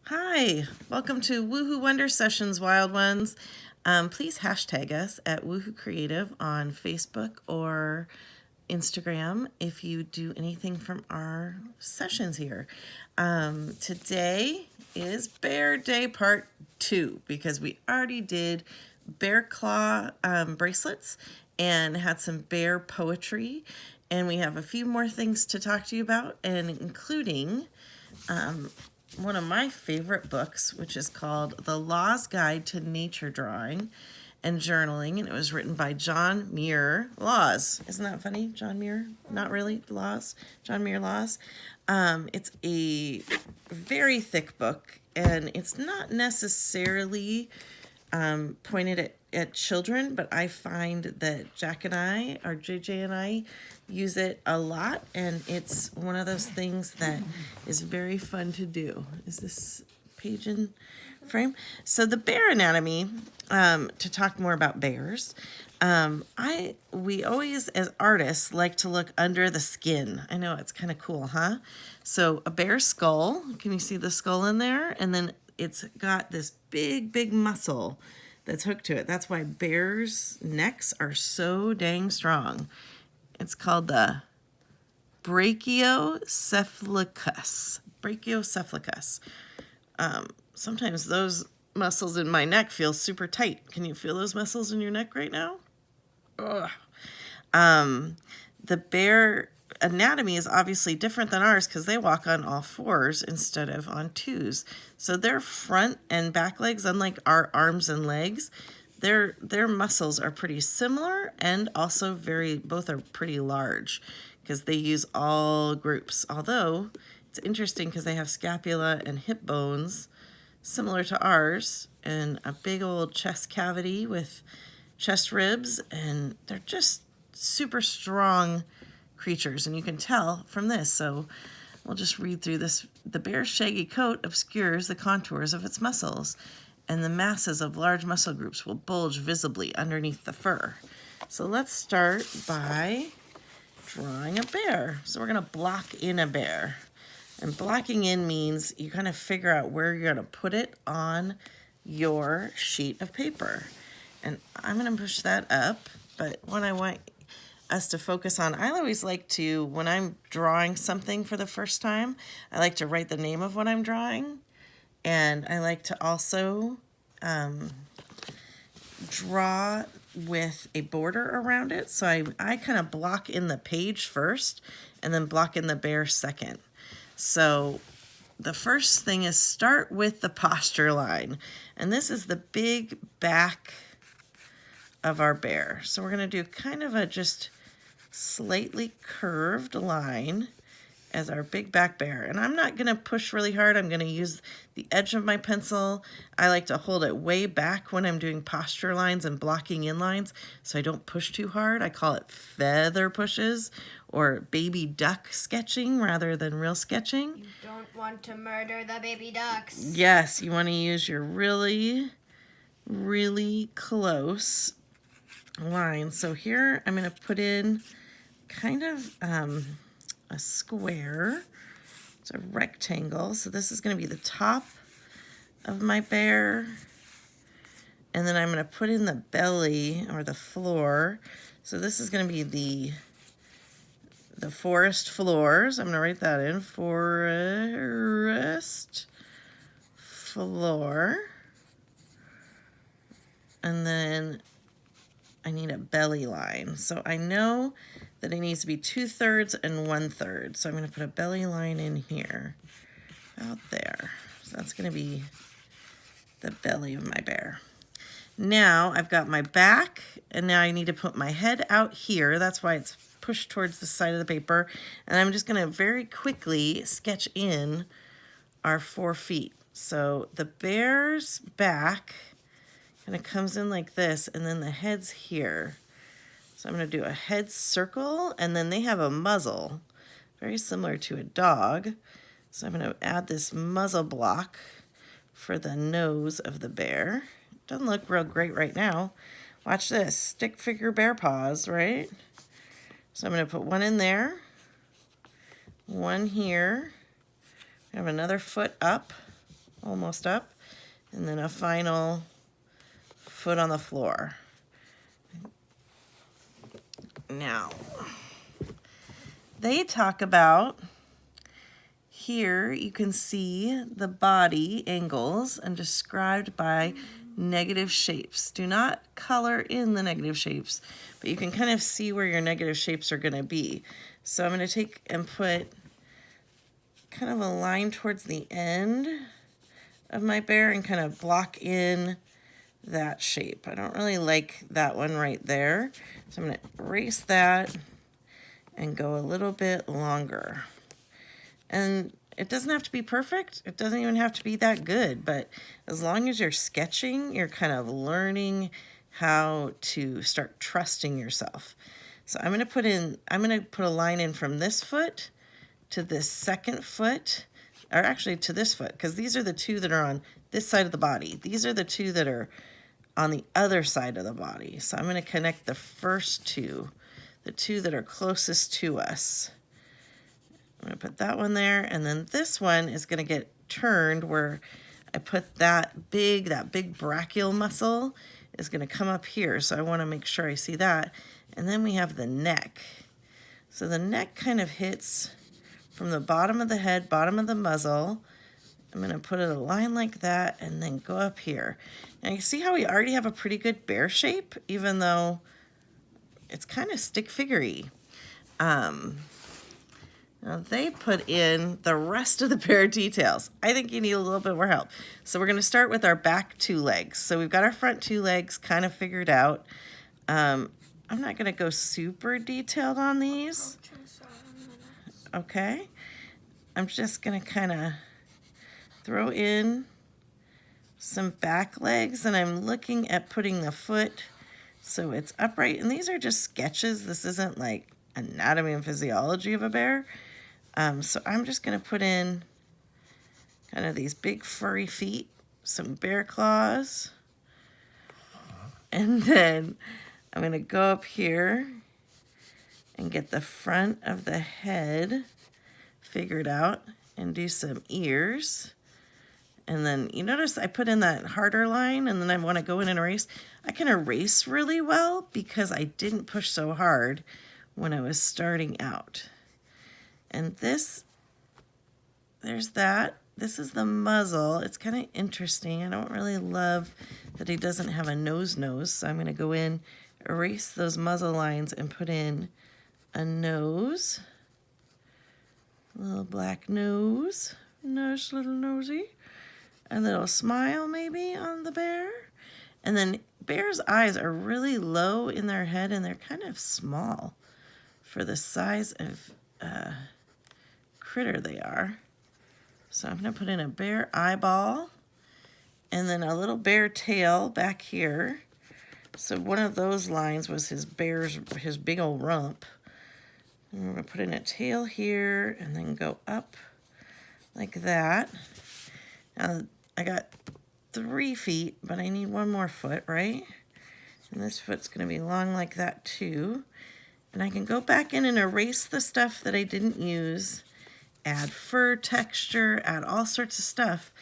Hi, welcome to Woohoo Wonder Sessions, Wild Ones. Please hashtag us at Woohoo Creative on Facebook or Instagram if you do anything from our sessions here. Today is Bear Day Part 2 because we already did bear claw bracelets and had some bear poetry. And we have a few more things to talk to you about, and including one of my favorite books, which is called The Law's Guide to Nature Drawing and Journaling, and it was written by John Muir Laws. Isn't that funny? John Muir? Not really. Laws. John Muir Laws. It's a very thick book, and it's not necessarily pointed at children, but I find that Jack and I, or JJ and I, use it a lot, and it's one of those things that is very fun to do. Is this page in frame? So the bear anatomy, to talk more about bears, we always as artists like to look under the skin. I know it's kind of cool, huh? So a bear skull, can you see the skull in there? And then it's got this big muscle that's hooked to it. That's why bears' necks are so dang strong. It's called the brachiocephalicus. Brachiocephalicus. Sometimes those muscles in my neck feel super tight. Can you feel those muscles in your neck right now? Ugh. The bear anatomy is obviously different than ours because they walk on all fours instead of on twos. So their front and back legs, unlike our arms and legs, their muscles are pretty similar, and also both are pretty large because they use all groups. Although it's interesting because they have scapula and hip bones similar to ours, and a big old chest cavity with chest ribs, and they're just super strong creatures, and you can tell from this. So we'll just read through this. The bear's shaggy coat obscures the contours of its muscles, and the masses of large muscle groups will bulge visibly underneath the fur. So let's start by drawing a bear. So we're going to block in a bear. And blocking in means you kind of figure out where you're going to put it on your sheet of paper. And I'm going to push that up, but what I want us to focus on, I always like to, when I'm drawing something for the first time, I like to write the name of what I'm drawing. And I like to also draw with a border around it. So I kind of block in the page first and then block in the bear second. So the first thing is start with the posture line. And this is the big back of our bear. So we're going to do kind of a just slightly curved line as our big back bear. And I'm not going to push really hard. I'm going to use the edge of my pencil. I like to hold it way back when I'm doing posture lines and blocking in lines so I don't push too hard. I call it feather pushes or baby duck sketching rather than real sketching. You don't want to murder the baby ducks. Yes, you want to use your really close line. So here I'm going to put in kind of a square. It's a rectangle. So this is going to be the top of my bear. And then I'm going to put in the belly or the floor. So this is going to be the forest floors. I'm going to write that in. Forest floor. And then I need a belly line. So I know that it needs to be 2/3 and 1/3. So I'm going to put a belly line in here, out there. So that's going to be the belly of my bear. Now I've got my back, and now I need to put my head out here. That's why it's pushed towards the side of the paper. And I'm just going to very quickly sketch in our 4 feet. So the bear's back kind of comes in like this, and then the head's here. So I'm going to do a head circle, and then they have a muzzle, very similar to a dog. So I'm going to add this muzzle block for the nose of the bear. Doesn't look real great right now. Watch this, stick figure bear paws, right? So I'm going to put one in there, one here. I have another foot up, almost up, and then a final foot on the floor. Now, they talk about, here you can see the body angles and described by negative shapes. Do not color in the negative shapes, but you can kind of see where your negative shapes are going to be. So I'm going to take and put kind of a line towards the end of my bear and kind of block in that shape. I don't really like that one right there. So I'm going to erase that and go a little bit longer. And it doesn't have to be perfect. It doesn't even have to be that good. But as long as you're sketching, you're kind of learning how to start trusting yourself. So I'm going to put a line in from this foot to this second foot, or actually to this foot, because these are the two that are on this side of the body. These are the two that are on the other side of the body. So I'm going to connect the first two, the two that are closest to us. I'm going to put that one there, and then this one is going to get turned where I put that big brachial muscle is going to come up here. So I want to make sure I see that. And then we have the neck. So the neck kind of hits from the bottom of the head, bottom of the muzzle. I'm going to put a line like that and then go up here. Now you see how we already have a pretty good bear shape, even though it's kind of stick figure-y. Now they put in the rest of the bear details. I think you need a little bit more help. So we're going to start with our back two legs. So we've got our front two legs kind of figured out. I'm not going to go super detailed on these. Okay. I'm just going to kind of throw in some back legs, and I'm looking at putting the foot so it's upright. And these are just sketches. This isn't like anatomy and physiology of a bear. So I'm just going to put in kind of these big furry feet, some bear claws, and then I'm going to go up here and get the front of the head figured out and do some ears. And then you notice I put in that harder line, and then I want to go in and erase. I can erase really well because I didn't push so hard when I was starting out. And this, there's that. This is the muzzle. It's kind of interesting. I don't really love that he doesn't have a nose, so I'm going to go in, erase those muzzle lines, and put in a nose. A little black nose. Nice little nosy. A little smile maybe on the bear. And then bears' eyes are really low in their head, and they're kind of small for the size of critter they are. So I'm going to put in a bear eyeball and then a little bear tail back here. So one of those lines was his big old rump. And we're going to put in a tail here and then go up like that. Now I got 3 feet, but I need one more foot, right? And this foot's going to be long like that too. And I can go back in and erase the stuff that I didn't use, add fur texture, add all sorts of stuff.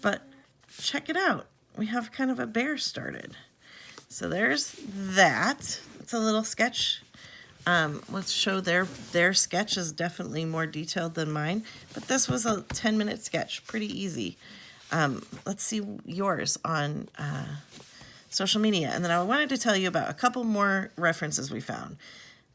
But check it out. We have kind of a bear started. So there's that. It's a little sketch. Let's show their sketch is definitely more detailed than mine. But this was a 10-minute sketch. Pretty easy. Let's see yours on social media. And then I wanted to tell you about a couple more references we found.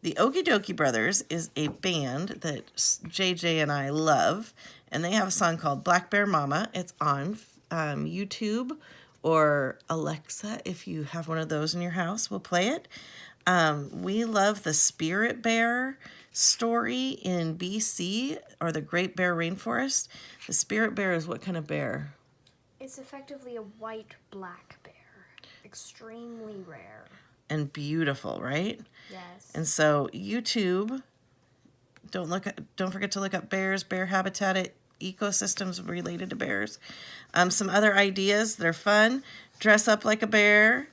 The Okie Dokie Brothers is a band that JJ and I love, and they have a song called Black Bear Mama. It's on YouTube or Alexa. If you have one of those in your house, we'll play it. We love the Spirit Bear story in BC, or the Great Bear Rainforest. The Spirit Bear is what kind of bear? It's effectively a white-black bear. Extremely rare. And beautiful, right? Yes. And so YouTube, don't forget to look up bears, bear habitat, ecosystems related to bears. Some other ideas, they're fun. Dress up like a bear,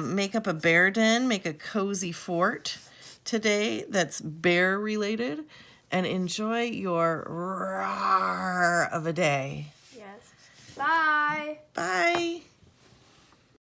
make up a bear den, make a cozy fort today that's bear related, and enjoy your roar of a day. Yes. Bye. Bye.